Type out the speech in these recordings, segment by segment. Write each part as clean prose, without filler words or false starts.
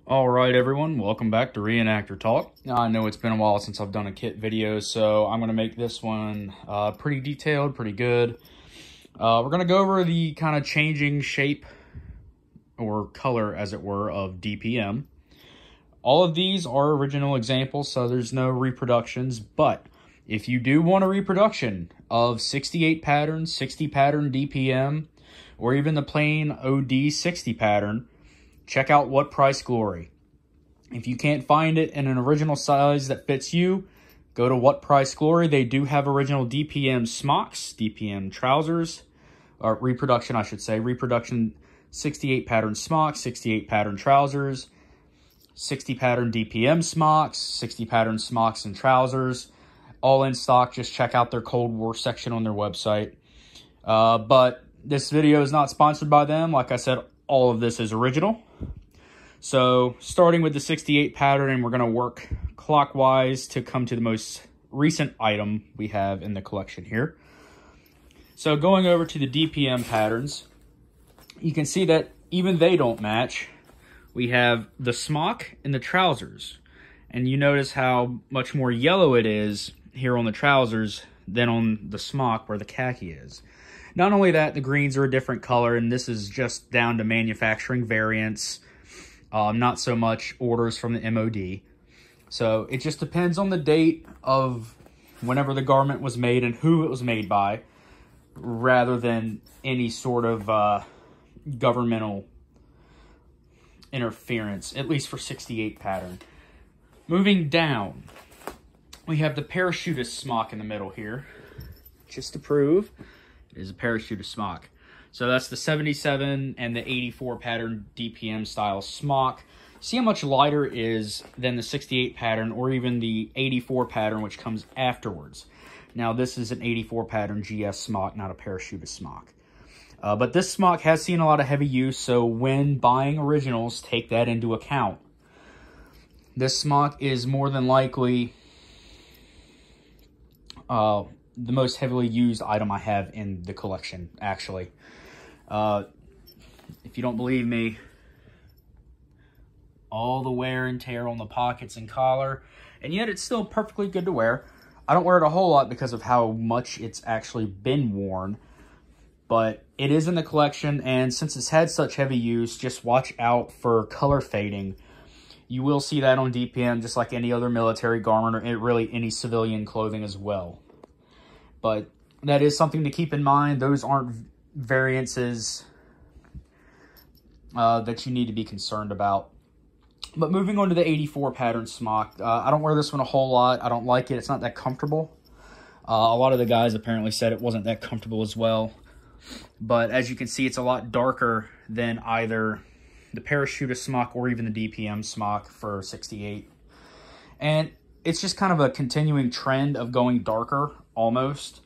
All right, everyone, welcome back to Reenactor Talk. Now, I know it's been a while since I've done a kit video, so I'm going to make this one pretty detailed, pretty good. We're going to go over the kind of changing shape or color, as it were, of DPM. All of these are original examples, so there's no reproductions, but if you do want a reproduction of 68 pattern, 60 pattern DPM, or even the plain OD 60 pattern, check out What Price Glory. If you can't find it in an original size that fits you, go to What Price Glory. They do have original DPM smocks, DPM trousers, or reproduction, I should say. Reproduction 68 pattern smocks, 68 pattern trousers, 60 pattern DPM smocks, 60 pattern smocks and trousers. All in stock. Just check out their Cold War section on their website. But this video is not sponsored by them. Like I said, all of this is original. So starting with the 68 pattern, and we're going to work clockwise to come to the most recent item we have in the collection here. So going over to the DPM patterns, you can see that even they don't match. We have the smock and the trousers, and you notice how much more yellow it is here on the trousers than on the smock where the khaki is. Not only that, the greens are a different color, and this is just down to manufacturing variants, not so much orders from the MOD. So it just depends on the date of whenever the garment was made and who it was made by, rather than any sort of governmental interference, at least for 68 pattern. Moving down, we have the parachutist smock in the middle here, just to prove it is a parachutist smock. So that's the 77 and the 84 pattern DPM style smock. See how much lighter it is than the 68 pattern or even the 84 pattern, which comes afterwards. Now this is an 84 pattern GS smock, not a parachutist smock. But this smock has seen a lot of heavy use, so when buying originals, take that into account. This smock is more than likely the most heavily used item I have in the collection, actually. If you don't believe me, all the wear and tear on the pockets and collar, and yet it's still perfectly good to wear. I don't wear it a whole lot because of how much it's actually been worn, but it is in the collection, and since it's had such heavy use, just watch out for color fading. You will see that on DPM just like any other military garment or really any civilian clothing as well. But that is something to keep in mind. Those aren't variances that you need to be concerned about. But moving on to the 84 pattern smock. I don't wear this one a whole lot. I don't like it. It's not that comfortable. A lot of the guys apparently said it wasn't that comfortable as well. But as you can see, it's a lot darker than either the parachutist smock or even the DPM smock for 68. And it's just kind of a continuing trend of going darker, almost.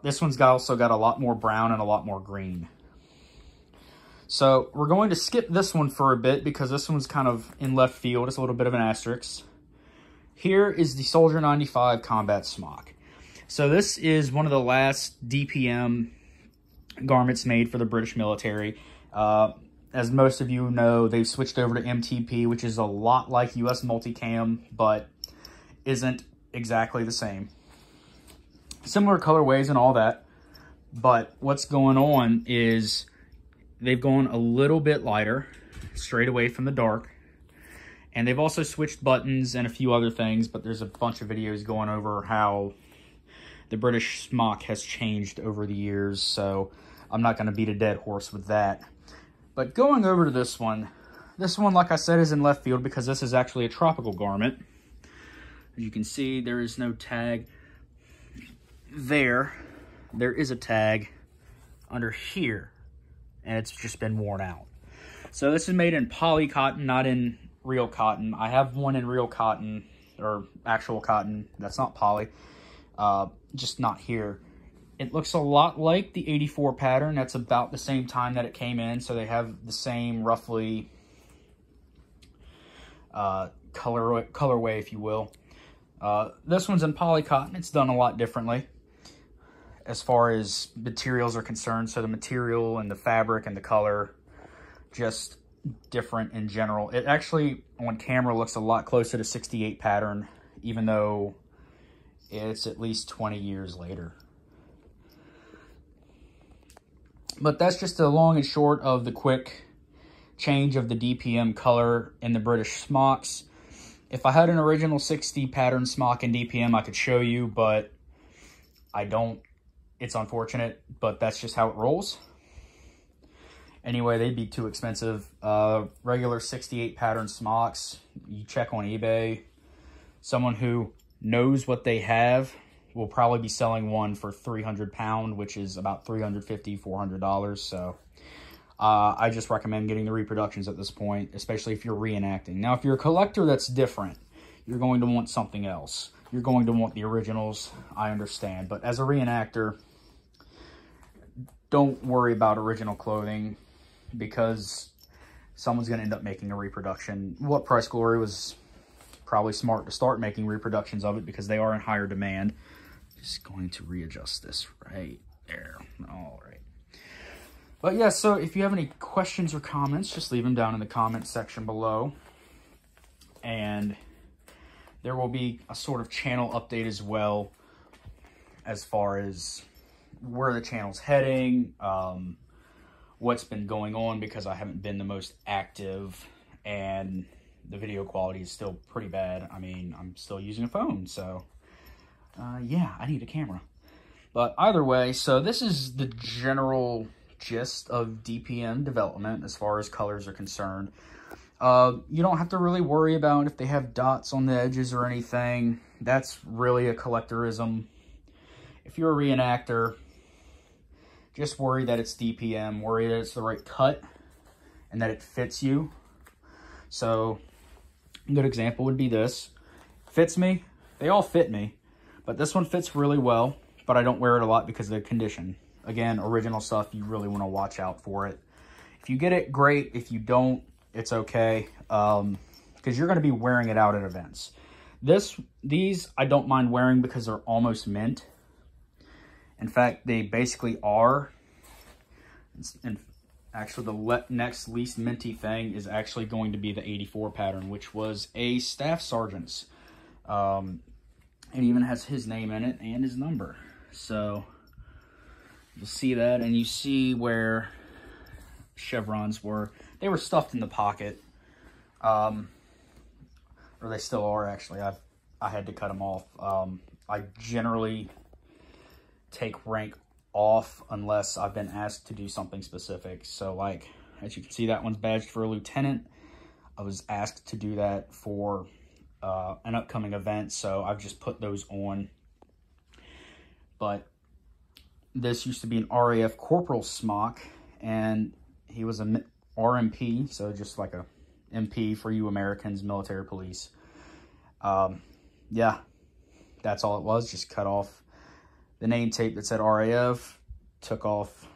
This one's also got a lot more brown and a lot more green. So we're going to skip this one for a bit because this one's kind of in left field. It's a little bit of an asterisk. Here is the Soldier 95 Combat Smock. So this is one of the last DPM garments made for the British military. As most of you know, they've switched over to MTP, which is a lot like US Multicam, but isn't exactly the same. Similar colorways and all that, but what's going on is they've gone a little bit lighter, straight away from the dark, and they've also switched buttons and a few other things, but there's a bunch of videos going over how the British smock has changed over the years, so I'm not going to beat a dead horse with that. But going over to this one, like I said, is in left field because this is actually a tropical garment. As you can see, there is no tag there. There is a tag under here, and it's just been worn out. So this is made in poly cotton, not in real cotton. I have one in real cotton, or actual cotton. That's not poly, just not here. It looks a lot like the 84 pattern. That's about the same time that it came in, so they have the same roughly colorway, if you will. This one's in poly cotton. It's done a lot differently as far as materials are concerned. So the material and the fabric and the color just different in general. It actually, on camera, looks a lot closer to 68 pattern, even though it's at least 20 years later. But that's just the long and short of the quick change of the DPM color in the British smocks. If I had an original 60 pattern smock in DPM, I could show you, but I don't. It's unfortunate, but that's just how it rolls. Anyway, they'd be too expensive. Regular 68 pattern smocks, you check on eBay. Someone who knows what they have will probably be selling one for £300, which is about $350, $400. So I just recommend getting the reproductions at this point, especially if you're reenacting. Now, if you're a collector, that's different. You're going to want something else. You're going to want the originals, I understand. But as a reenactor, don't worry about original clothing, because someone's going to end up making a reproduction. What Price Glory was probably smart to start making reproductions of it, because they are in higher demand. Just going to readjust this right there. All right. But yeah, so if you have any questions or comments, just leave them down in the comment section below. And there will be a sort of channel update as well, as far as where the channel's heading, what's been going on, because I haven't been the most active and the video quality is still pretty bad. I mean, I'm still using a phone, so yeah, I need a camera. But either way, so this is the general gist of DPM development as far as colors are concerned. You don't have to really worry about if they have dots on the edges or anything. That's really a collectorism. If you're a reenactor, just worry that it's DPM, worry that it's the right cut, and that it fits you. So, a good example would be this. Fits me. They all fit me. But this one fits really well, but I don't wear it a lot because of the condition. Again, original stuff, you really want to watch out for it. If you get it, great. If you don't, it's okay. Because you're going to be wearing it out at events. These I don't mind wearing because they're almost mint. In fact, they basically are. And actually, the next least minty thing is actually going to be the 84 pattern, which was a staff sergeant's. It even has his name in it and his number. So you'll see that, and you see where chevrons were. They were stuffed in the pocket. Or they still are, actually. I had to cut them off. I generally take rank off unless I've been asked to do something specific. So, like, as you can see, that one's badged for a lieutenant. I was asked to do that for an upcoming event, so I've just put those on. But this used to be an RAF corporal smock, and he was a RMP, so just like a MP for you Americans, military police. Yeah, that's all it was. Just cut off the name tape that said RAF, took off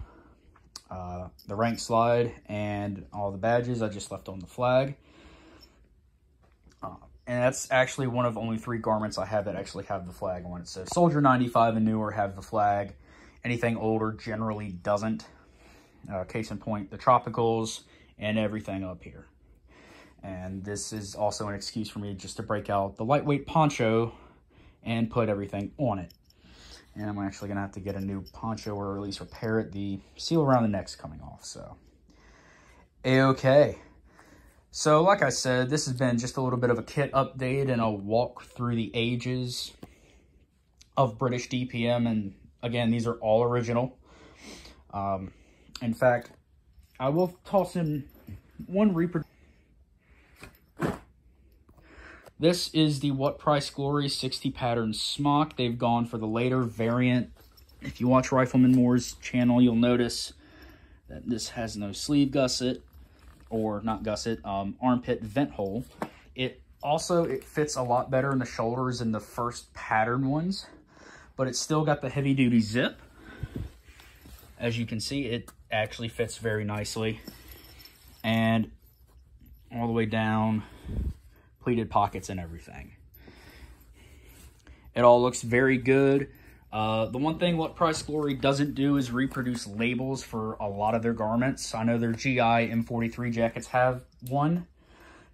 the rank slide, and all the badges I just left on the flag. And that's actually one of only 3 garments I have that actually have the flag on it. So Soldier 95 and newer have the flag. Anything older generally doesn't. Case in point, the Tropicals and everything up here. And this is also an excuse for me just to break out the lightweight poncho and put everything on it. And I'm actually going to have to get a new poncho, or at least repair it. The seal around the neck's coming off, so. A-okay. So, like I said, this has been just a little bit of a kit update and a walk through the ages of British DPM. And, again, these are all original. In fact, I will toss in one reproduction. This is the What Price Glory 60 pattern smock. They've gone for the later variant. If you watch Rifleman Moore's channel, you'll notice that this has no sleeve gusset, or not gusset, armpit vent hole. It fits a lot better in the shoulders than the first pattern ones, but it's still got the heavy duty zip. As you can see, it actually fits very nicely. And all the way down, pleated pockets and everything. It all looks very good. The one thing What Price Glory doesn't do is reproduce labels for a lot of their garments. I know their GI M43 jackets have one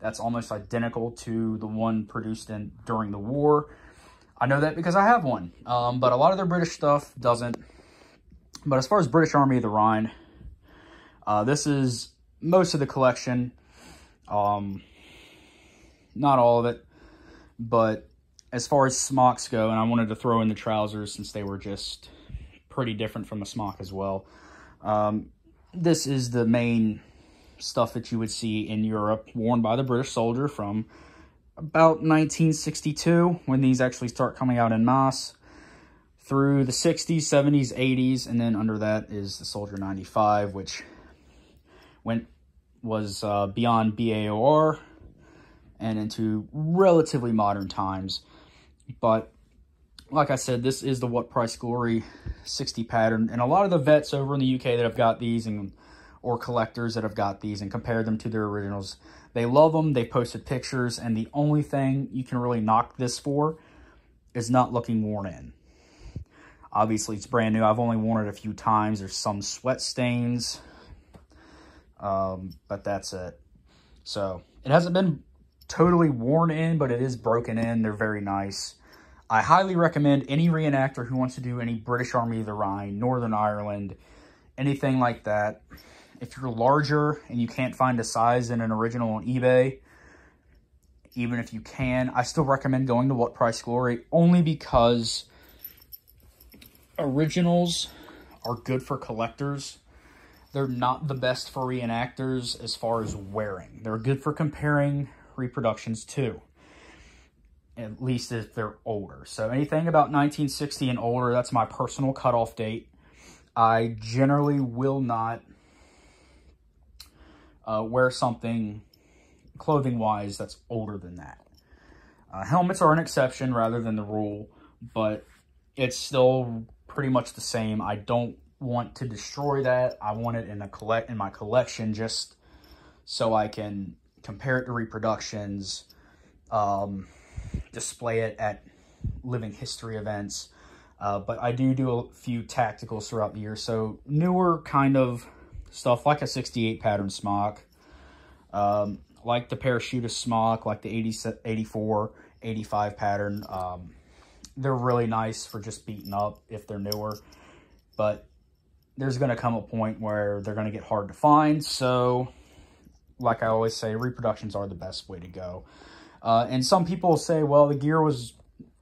that's almost identical to the one produced during the war. I know that because I have one, but a lot of their British stuff doesn't. But as far as British Army of the Rhine, this is most of the collection. Not all of it, but as far as smocks go, and I wanted to throw in the trousers since they were just pretty different from a smock as well. This is the main stuff that you would see in Europe worn by the British soldier from about 1962, when these actually start coming out en masse, through the 60s, 70s, 80s, and then under that is the Soldier 95, which was beyond BAOR and into relatively modern times. But like I said, this is the What Price Glory 60 pattern, and a lot of the vets over in the UK that have got these, or collectors that have got these and compared them to their originals, they love them. They posted pictures, and the only thing you can really knock this for is not looking worn in. Obviously, it's brand new. I've only worn it a few times. There's some sweat stains, but that's it. So it hasn't been totally worn in, but it is broken in. They're very nice. I highly recommend any reenactor who wants to do any British Army of the Rhine, Northern Ireland, anything like that. If you're larger and you can't find a size in an original on eBay, even if you can, I still recommend going to What Price Glory, only because originals are good for collectors. They're not the best for reenactors as far as wearing. They're good for comparing reproductions too, at least if they're older. So anything about 1960 and older, that's my personal cutoff date. I generally will not wear something clothing-wise that's older than that. Helmets are an exception rather than the rule, but it's still pretty much the same. I don't want to destroy that. I want it in my collection just so I can compare it to reproductions, display it at living history events. But I do a few tacticals throughout the year. So newer kind of stuff like a 68 pattern smock, like the parachutist smock, like the 84, 85 pattern. They're really nice for just beating up if they're newer. But there's going to come a point where they're going to get hard to find. So like I always say, reproductions are the best way to go. And some people say, well, the gear was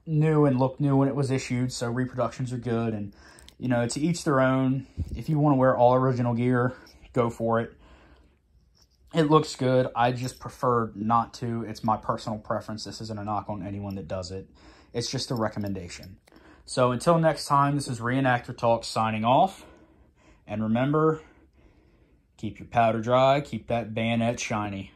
new and looked new when it was issued, so reproductions are good. And, you know, to each their own. If you want to wear all original gear, go for it. It looks good. I just prefer not to. It's my personal preference. This isn't a knock on anyone that does it. It's just a recommendation. So until next time, this is Reenactor Talk signing off. And remember, keep your powder dry, keep that bayonet shiny.